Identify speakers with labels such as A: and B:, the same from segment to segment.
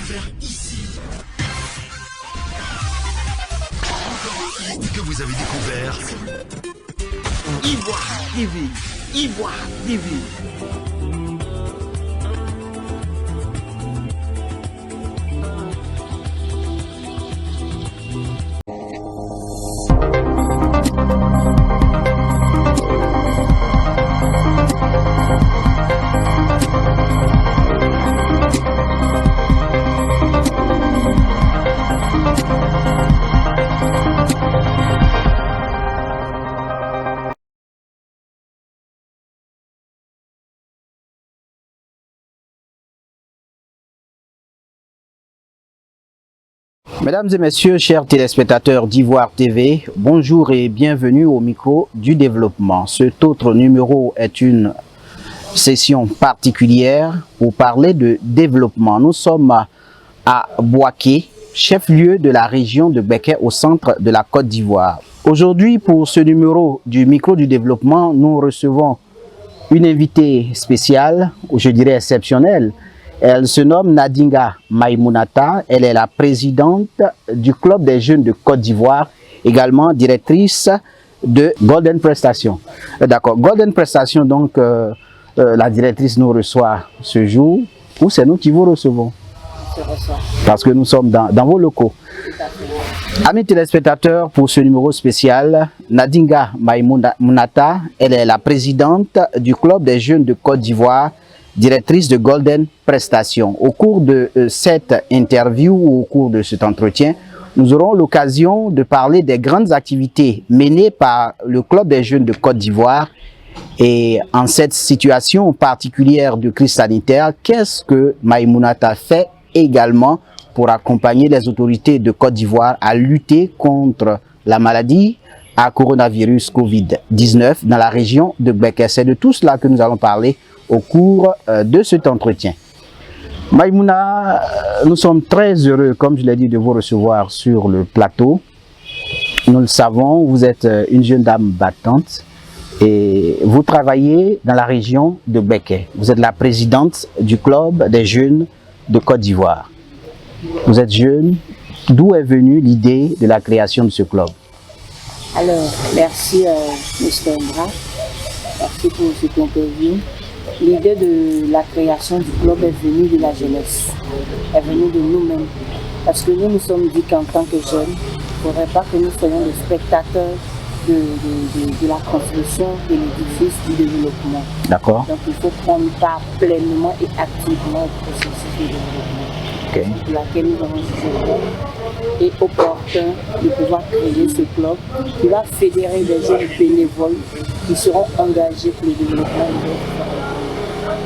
A: faire ici. Que vous avez découvert Ivoire TV. Ivoire TV.
B: Mesdames et messieurs, chers téléspectateurs d'Ivoire TV, bonjour et bienvenue au micro du développement. Cet autre numéro est une session particulière pour parler de développement. Nous sommes à Bouaké, chef-lieu de la région de Béké au centre de la Côte d'Ivoire. Aujourd'hui, pour ce numéro du micro du développement, nous recevons une invitée spéciale, ou je dirais exceptionnelle. Elle se nomme Nadinga Maïmounata, elle est la présidente du Club des jeunes de Côte d'Ivoire, également directrice de Golden Prestation. D'accord, Golden Prestation, donc la directrice nous reçoit ce jour, ou c'est nous qui vous recevons? Parce que nous sommes dans vos locaux. Amis téléspectateurs, pour ce numéro spécial, Nadinga Maïmounata, elle est la présidente du Club des jeunes de Côte d'Ivoire, directrice de Golden Prestation. Au cours de cette interview ou au cours de cet entretien, nous aurons l'occasion de parler des grandes activités menées par le Club des jeunes de Côte d'Ivoire. Et en cette situation particulière de crise sanitaire, qu'est-ce que Maïmounata fait également pour accompagner les autorités de Côte d'Ivoire à lutter contre la maladie à coronavirus Covid-19 dans la région de Béké? C'est de tout cela que nous allons parler au cours de cet entretien. Maïmouna, nous sommes très heureux, comme je l'ai dit, de vous recevoir sur le plateau. Nous le savons, vous êtes une jeune dame battante et vous travaillez dans la région de Béké. Vous êtes la présidente du Club des jeunes de Côte d'Ivoire. Vous êtes jeune. D'où est venue l'idée de la création de ce club?
C: Alors, merci Mr. Mbra. Merci pour cette interview. L'idée de la création du club est venue de la jeunesse, est venue de nous-mêmes. Parce que nous nous sommes dit qu'en tant que jeunes, il ne faudrait pas que nous soyons des spectateurs de la construction de l'édifice du développement.
B: D'accord.
C: Donc il faut prendre part pleinement et activement au processus de développement.
B: Okay.
C: Pour laquelle nous avons jugé et opportun de pouvoir créer ce club qui va fédérer des jeunes bénévoles qui seront engagés pour le développement de.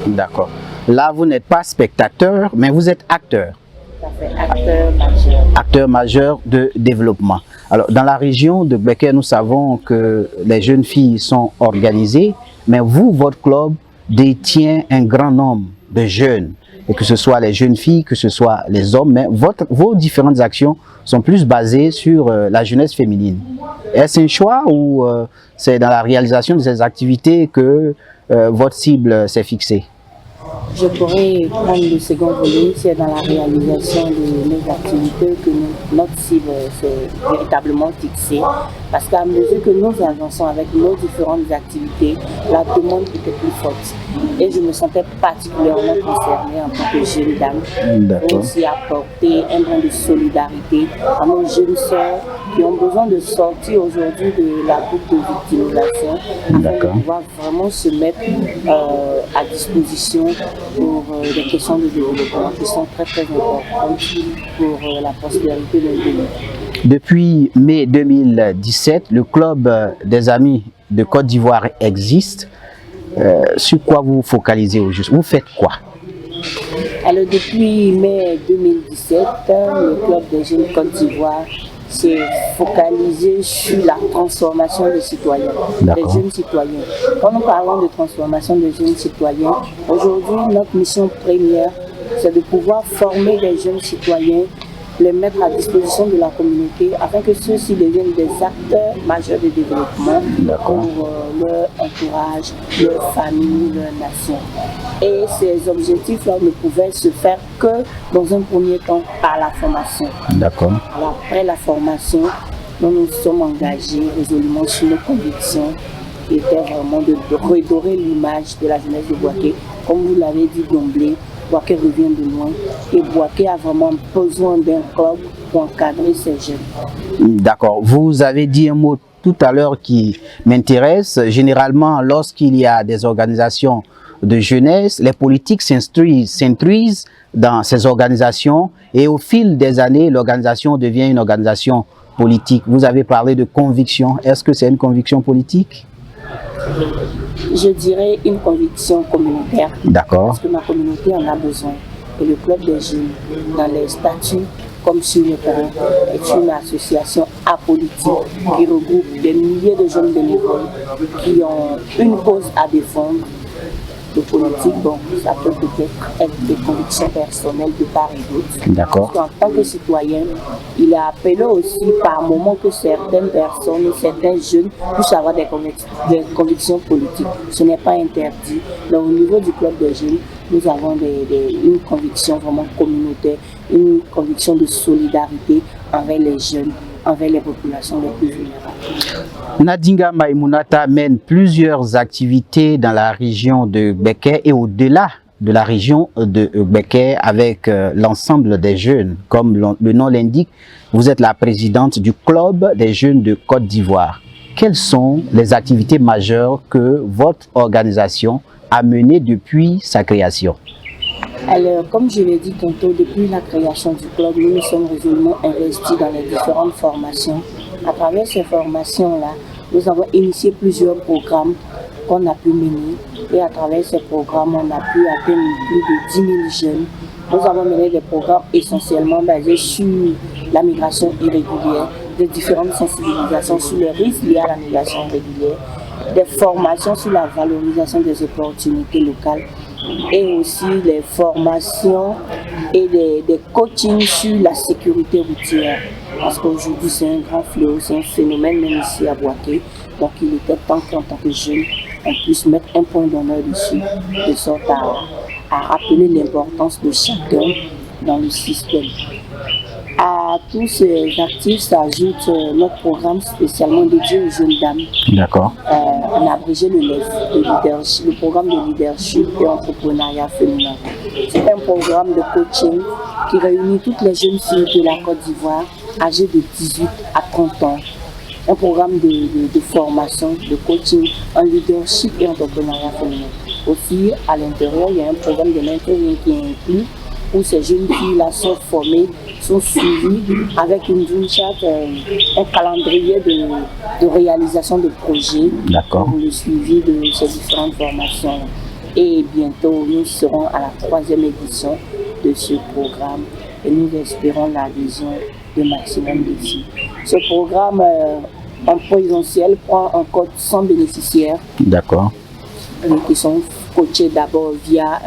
B: D'accord. Là, vous n'êtes pas spectateur, mais vous êtes acteur.
C: Tout à fait, acteur majeur.
B: Acteur majeur de développement. Alors, dans la région de Béké, nous savons que les jeunes filles sont organisées, mais vous, votre club, détient un grand nombre de jeunes. Et que ce soit les jeunes filles, que ce soit les hommes, mais vos différentes actions sont plus basées sur la jeunesse féminine. Est-ce un choix ou c'est dans la réalisation de ces activités que votre cible s'est fixée?
C: Je pourrais prendre le second volet, c'est dans la réalisation de nos activités que notre cible s'est véritablement fixée. Parce qu'à mesure que nous avançons avec nos différentes activités, la demande était plus forte. Et je me sentais particulièrement concernée en tant que jeune dame pour aussi apporter un brin de solidarité à nos jeunes sœurs qui ont besoin de sortir aujourd'hui de la boucle de victimisation afin de pouvoir vraiment se mettre à disposition pour des questions de développement qui sont très très importantes pour la prospérité de notre pays.
B: Depuis mai 2017, le Club des Amis de Côte d'Ivoire existe. Sur quoi vous vous focalisez au juste? Vous faites quoi?
C: Alors depuis mai 2017, le Club des Jeunes Côte d'Ivoire s'est focalisé sur la transformation des citoyens, des jeunes citoyens. Quand nous parlons de transformation des jeunes citoyens, aujourd'hui notre mission première, c'est de pouvoir former des jeunes citoyens les mettre à disposition de la communauté afin que ceux-ci deviennent des acteurs majeurs de développement pour leur entourage, leur famille, leur nation. Et ces objectifs-là ne pouvaient se faire que dans un premier temps par la formation.
B: D'accord.
C: Alors, après la formation, nous nous sommes engagés résolument sur nos convictions qui étaient vraiment de redorer l'image de la jeunesse de Boaké. Comme vous l'avez dit d'emblée, Boaké revient de loin et Boaké a vraiment besoin d'un club pour encadrer ces jeunes. D'accord.
B: Vous avez dit un mot tout à l'heure qui m'intéresse. Généralement, lorsqu'il y a des organisations de jeunesse, les politiques s'instruisent dans ces organisations et au fil des années, l'organisation devient une organisation politique. Vous avez parlé de conviction. Est-ce que c'est une conviction politique?
C: Je dirais une conviction communautaire.
B: D'accord.
C: Parce que ma communauté en a besoin. Et le club des jeunes, dans les statuts comme sur le terrain, est une association apolitique qui regroupe des milliers de jeunes bénévoles qui ont une cause à défendre. De politique, bon, ça peut peut-être être des convictions personnelles de part et d'autre.
B: D'accord.
C: Parce qu'en tant que citoyen, il est appelé aussi par moment que certaines personnes, certains jeunes puissent avoir des convictions politiques. Ce n'est pas interdit. Donc, au niveau du club des jeunes, nous avons une conviction vraiment communautaire, une conviction de solidarité envers les jeunes, envers les populations les plus vulnérables.
B: Nadinga Maïmounata mène plusieurs activités dans la région de Beké et au-delà de la région de Beké avec l'ensemble des jeunes. Comme le nom l'indique, vous êtes la présidente du club des jeunes de Côte d'Ivoire. Quelles sont les activités majeures que votre organisation a menées depuis sa création?
C: Alors, comme je l'ai dit tantôt, depuis la création du club, nous nous sommes résolument investis dans les différentes formations. À travers ces formations-là, nous avons initié plusieurs programmes qu'on a pu mener. Et à travers ces programmes, on a pu atteindre plus de 10 000 jeunes. Nous avons mené des programmes essentiellement basés sur la migration irrégulière, des différentes sensibilisations sur les risques liés à la migration régulière, des formations sur la valorisation des opportunités locales, et aussi les formations et des coachings sur la sécurité routière. Parce qu'aujourd'hui, c'est un grand fléau, c'est un phénomène même ici à Boaké. Donc, il était temps qu'en tant que jeune, on puisse mettre un point d'honneur dessus, de sorte à rappeler l'importance de chacun dans le système. À tous ces actifs s'ajoute notre programme spécialement dédié aux jeunes dames.
B: D'accord.
C: On a abrégé le programme de leadership et entrepreneuriat féminin. C'est un programme de coaching qui réunit toutes les jeunes filles de la Côte d'Ivoire âgées de 18 à 30 ans. Un programme de formation, de coaching en leadership et entrepreneuriat féminin. Aussi, à l'intérieur, il y a un programme de mentoring qui est inclus où ces jeunes filles-là sont formées, sont suivies avec une dream chart, un calendrier de réalisation de projets pour le suivi de ces différentes formations. Et bientôt, nous serons à la 3e édition de ce programme et nous espérons l'adhésion de maximum de filles. Ce programme en présentiel prend encore 100 bénéficiaires.
B: D'accord.
C: Qui sont coachés d'abord via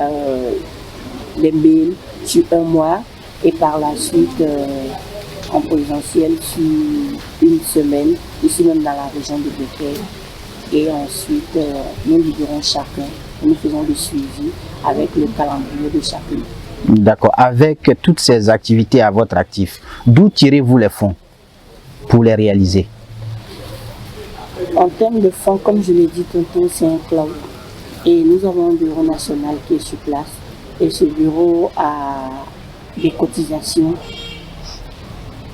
C: les mails sur un mois et par la suite en présentiel sur une semaine, ici même dans la région de Beké. Et ensuite, nous libérons chacun, nous faisons le suivi avec le calendrier de chacun.
B: D'accord. Avec toutes ces activités à votre actif, d'où tirez-vous les fonds pour les réaliser?
C: En termes de fonds, comme je l'ai dit tantôt, c'est un club. Et nous avons un bureau national qui est sur place. Et ce bureau a des cotisations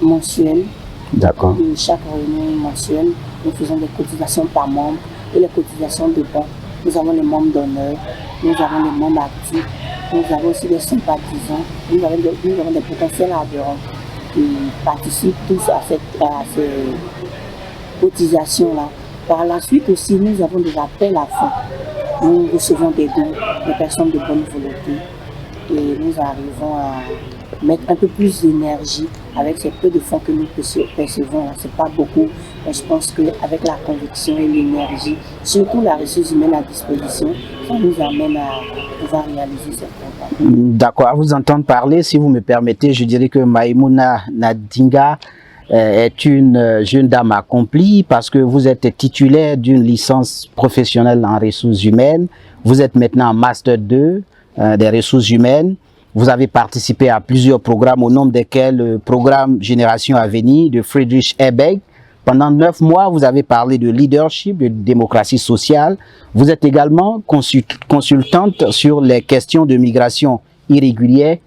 C: mensuelles.
B: D'accord.
C: De chaque réunion mensuelle, nous faisons des cotisations par membre et les cotisations de bons. Nous avons les membres d'honneur, nous avons les membres actifs, nous avons aussi des sympathisants, nous avons des potentiels adhérents qui participent tous à ces cotisations-là. Par la suite aussi, nous avons des appels à fonds. Nous recevons des dons des personnes de bonne volonté et nous arrivons à mettre un peu plus d'énergie avec ces peu de fonds que nous percevons. Ce n'est pas beaucoup, mais je pense qu'avec la conviction et l'énergie, surtout la ressource humaine à disposition, ça nous amène à pouvoir réaliser ce programme.
B: D'accord, à vous entendre parler, si vous me permettez, je dirais que Maïmouna Nadinga est une jeune dame accomplie parce que vous êtes titulaire d'une licence professionnelle en ressources humaines. Vous êtes maintenant en Master 2 des ressources humaines. Vous avez participé à plusieurs programmes, au nombre desquels le programme Génération à venir de Friedrich Ebeg. Pendant 9 mois, vous avez parlé de leadership, de démocratie sociale. Vous êtes également consultante sur les questions de migration irrégulière,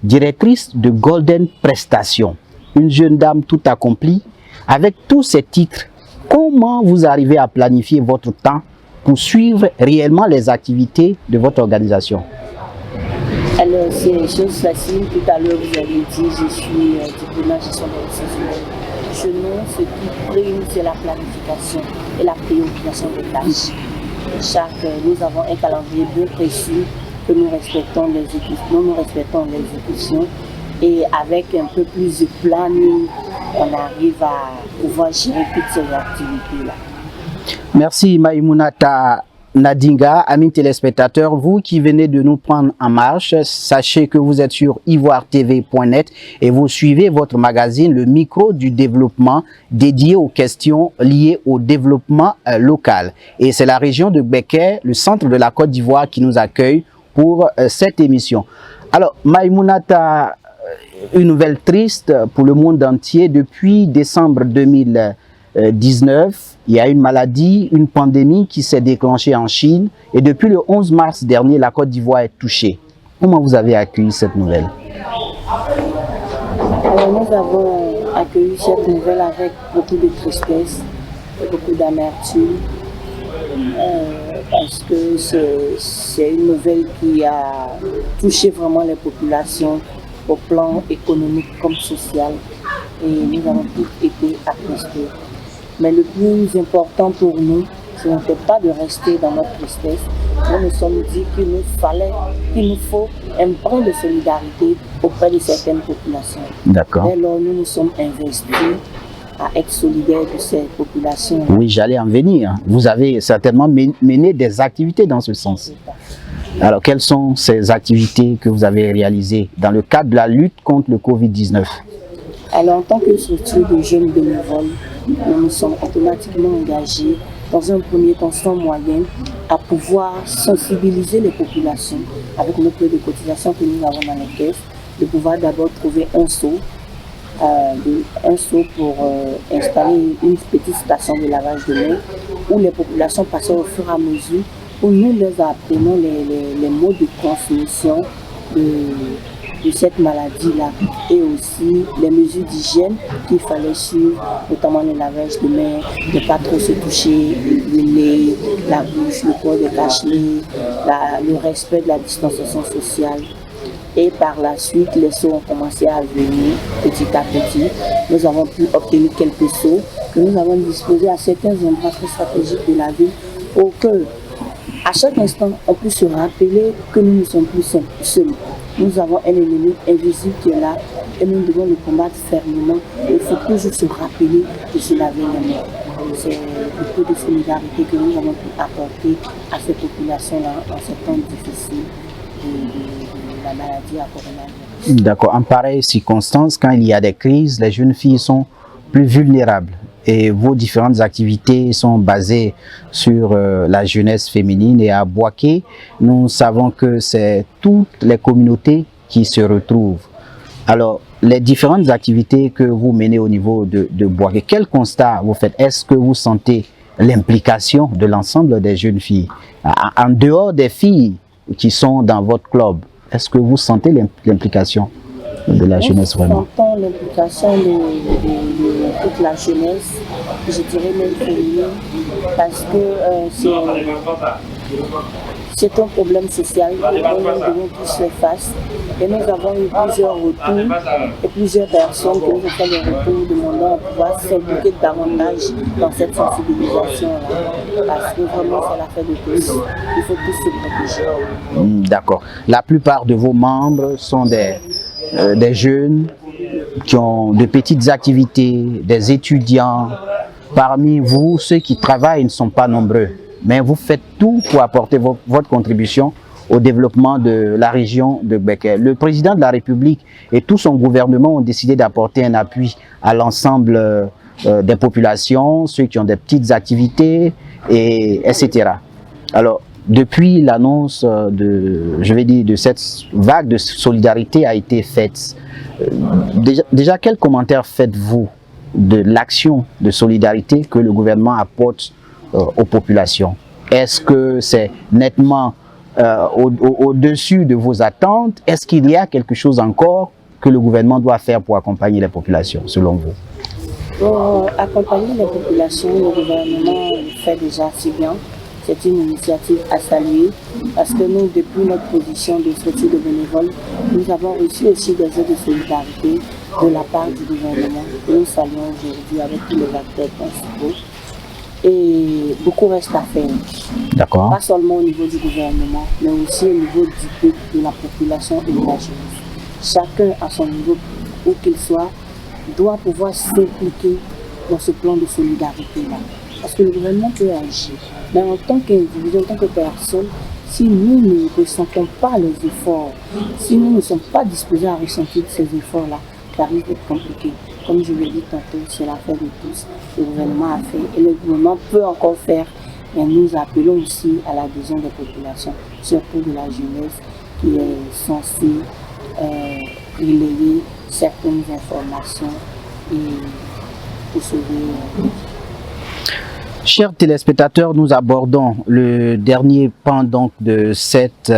B: directrice de Golden Prestation. Une jeune dame tout accomplie. Avec tous ces titres, comment vous arrivez à planifier votre temps pour suivre réellement les activités de votre organisation?
C: Alors, c'est une chose facile. Tout à l'heure, vous avez dit, je suis diplômée en gestion des ressources humaines. Chez nous, ce qui prime, c'est la planification et la préoccupation des tâches. Nous avons un calendrier bien précis que nous respectons l'exécution. Et avec un peu plus de planning, on arrive à pouvoir gérer toutes ces activités-là.
B: Merci Maïmounata Nadinga. Amis téléspectateurs, vous qui venez de nous prendre en marche, sachez que vous êtes sur ivoiretv.net et vous suivez votre magazine, le micro du développement, dédié aux questions liées au développement local. Et c'est la région de Becker, le centre de la Côte d'Ivoire, qui nous accueille pour cette émission. Alors, Maïmounata, une nouvelle triste pour le monde entier. Depuis décembre 2019, il y a une maladie, une pandémie qui s'est déclenchée en Chine. Et depuis le 11 mars dernier, la Côte d'Ivoire est touchée. Comment vous avez accueilli cette nouvelle?
C: Alors, nous avons accueilli cette nouvelle avec beaucoup de tristesse, beaucoup d'amertume. Parce que c'est une nouvelle qui a touché vraiment les populations au plan économique comme social, et nous avons tous été attristés. Mais le plus important pour nous, ce n'était pas de rester dans notre tristesse. Nous nous sommes dit qu'il nous faut un brin de solidarité auprès de certaines populations.
B: D'accord.
C: Alors nous nous sommes investis à être solidaires de ces populations.
B: Oui, j'allais en venir. Vous avez certainement mené des activités dans ce sens. Alors, quelles sont ces activités que vous avez réalisées dans le cadre de la lutte contre le Covid-19?
C: Alors, en tant que structure de jeunes bénévoles, nous nous sommes automatiquement engagés dans un premier temps sans moyen à pouvoir sensibiliser les populations avec nos peu de cotisation que nous avons dans les caisses, de pouvoir d'abord trouver un seau pour installer une petite station de lavage de mains où les populations passaient au fur et à mesure, où nous leur apprenons les modes de transmission de cette maladie-là et aussi les mesures d'hygiène qu'il fallait suivre, notamment le lavage de mains, ne pas trop se toucher le nez, la bouche, le corps de cache-nez, le respect de la distanciation sociale. Et par la suite, les seaux ont commencé à venir petit à petit. Nous avons pu obtenir quelques seaux que nous avons disposés à certains endroits très stratégiques de la ville pour que, à chaque instant, on puisse se rappeler que nous ne sommes plus seuls. Nous avons un ennemi invisible qui est là et nous devons le combattre fermement. Il faut toujours se rappeler de se laver les mains. C'est un peu de solidarité que nous avons pu apporter à ces populations-là en ces temps difficiles de la maladie à coronavirus.
B: D'accord. En pareille circonstance, quand il y a des crises, les jeunes filles sont plus vulnérables. Et vos différentes activités sont basées sur la jeunesse féminine. Et à Boaké, nous savons que c'est toutes les communautés qui se retrouvent. Alors, les différentes activités que vous menez au niveau de Boaké, quel constat vous faites? Est-ce que vous sentez l'implication de l'ensemble des jeunes filles? En dehors des filles qui sont dans votre club, est-ce que vous sentez l'implication de la jeunesse vraiment?
C: Nous sentons l'implication de toute la jeunesse, je dirais même féminine, parce que c'est un problème social dont nous devons tous faire face. Et nous avons eu plusieurs retours et plusieurs personnes qui nous ont fait des retours demandant à pouvoir s'impliquer davantage dans cette sensibilisation-là. Parce que vraiment, c'est l'affaire de tous. Il faut tous se protéger.
B: D'accord. La plupart de vos membres sont des jeunes qui ont de petites activités, des étudiants. Parmi vous, ceux qui travaillent ne sont pas nombreux, mais vous faites tout pour apporter votre contribution au développement de la région de Bekel. Le président de la République et tout son gouvernement ont décidé d'apporter un appui à l'ensemble des populations, ceux qui ont des petites activités, etc. Alors, depuis l'annonce de cette vague de solidarité a été faite, déjà quel commentaire faites-vous de l'action de solidarité que le gouvernement apporte aux populations? Est-ce que c'est nettement au-dessus de vos attentes? Est-ce qu'il y a quelque chose encore que le gouvernement doit faire pour accompagner les populations, selon vous?
C: Pour accompagner les populations, le gouvernement le fait déjà si bien. C'est une initiative à saluer parce que nous, depuis notre position de structure de bénévoles, nous avons reçu aussi des aides de solidarité de la part du gouvernement. Nous saluons aujourd'hui avec tous les acteurs principaux. Et beaucoup reste à faire.
B: D'accord.
C: Pas seulement au niveau du gouvernement, mais aussi au niveau du peuple, de la population et de la jeunesse. Chacun à son niveau, où qu'il soit, doit pouvoir s'impliquer dans ce plan de solidarité-là. Parce que le gouvernement peut agir. Mais en tant qu'individu, en tant que personne, si nous ne ressentons pas les efforts, si nous ne sommes pas disposés à ressentir ces efforts-là, ça risque d'être compliqué. Comme je l'ai dit tantôt, c'est l'affaire de tous. Le gouvernement a fait et le gouvernement peut encore faire. Et nous appelons aussi à l'adhésion des populations, surtout de la jeunesse qui est censée relayer certaines informations et pour sauver.
B: Chers téléspectateurs, nous abordons le dernier pan donc de cette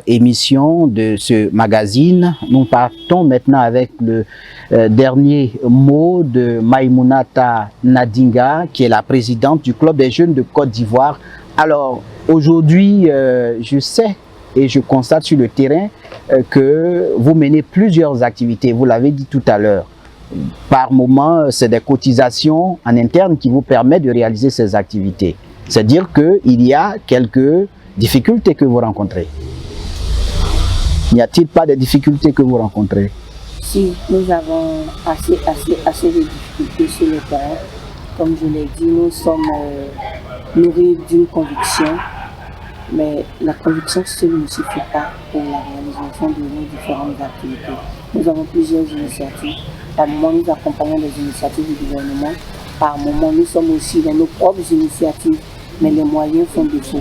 B: émission, de ce magazine. Nous partons maintenant avec le dernier mot de Maïmounata Nadinga, qui est la présidente du Club des jeunes de Côte d'Ivoire. Alors, aujourd'hui, je sais et je constate sur le terrain que vous menez plusieurs activités, vous l'avez dit tout à l'heure. Par moment, c'est des cotisations en interne qui vous permettent de réaliser ces activités. C'est-à-dire qu'il y a quelques difficultés que vous rencontrez. N'y a-t-il pas de difficultés que vous rencontrez?
C: Si, nous avons assez de difficultés sur le terrain. Comme je l'ai dit, nous sommes nourris d'une conviction, mais la conviction seule ne suffit pas pour la réalisation de nos différentes activités. Nous avons plusieurs initiatives. Par moment, nous accompagnons les initiatives du gouvernement. Par moment, nous sommes aussi dans nos propres initiatives, mais les moyens font défaut.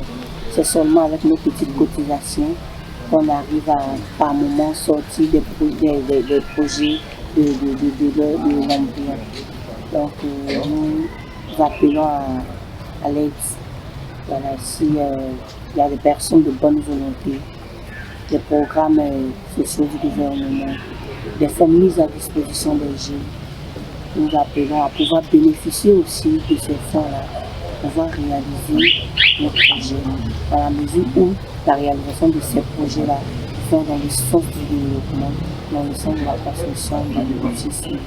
C: C'est seulement avec nos petites cotisations qu'on arrive à, par moment, sortir des projets de l'emploi. Donc, nous appelons à l'aide. Voilà, si il y a des personnes de bonne volonté, des programmes sociaux du gouvernement, des fonds mis à disposition des jeunes, nous appelons à pouvoir bénéficier aussi de ces fonds-là, pouvoir réaliser nos projets, dans la mesure où la réalisation de ces projets-là sont dans le sens du développement, dans le sens de la construction, dans le logiciel.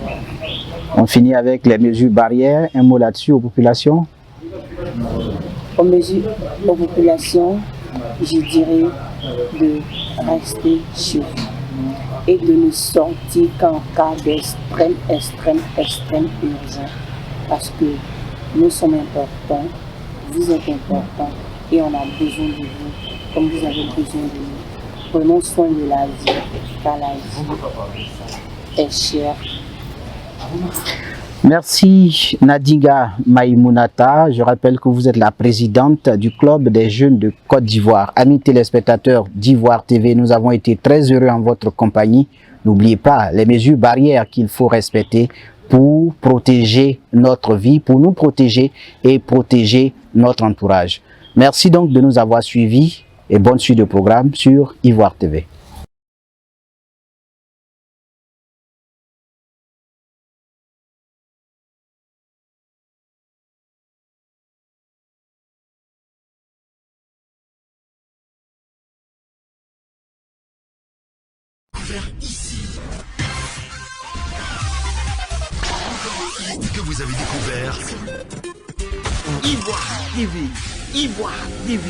B: On finit avec les mesures barrières. Un mot là-dessus aux populations?
C: Aux mesures aux populations, je dirais de rester chez vous et de ne sortir qu'en cas d'extrême urgence. Parce que nous sommes importants, vous êtes importants et on a besoin de vous comme vous avez besoin de nous. Prenons soin de la vie, car la vie est chère.
B: Merci Nadinga Maïmounata. Je rappelle que vous êtes la présidente du Club des jeunes de Côte d'Ivoire. Amis téléspectateurs d'Ivoire TV, nous avons été très heureux en votre compagnie. N'oubliez pas les mesures barrières qu'il faut respecter pour protéger notre vie, pour nous protéger et protéger notre entourage. Merci donc de nous avoir suivis et bonne suite de programme sur Ivoire TV.
A: faire ici. Que vous avez découvert
B: Ivoire TV. Ivoire TV.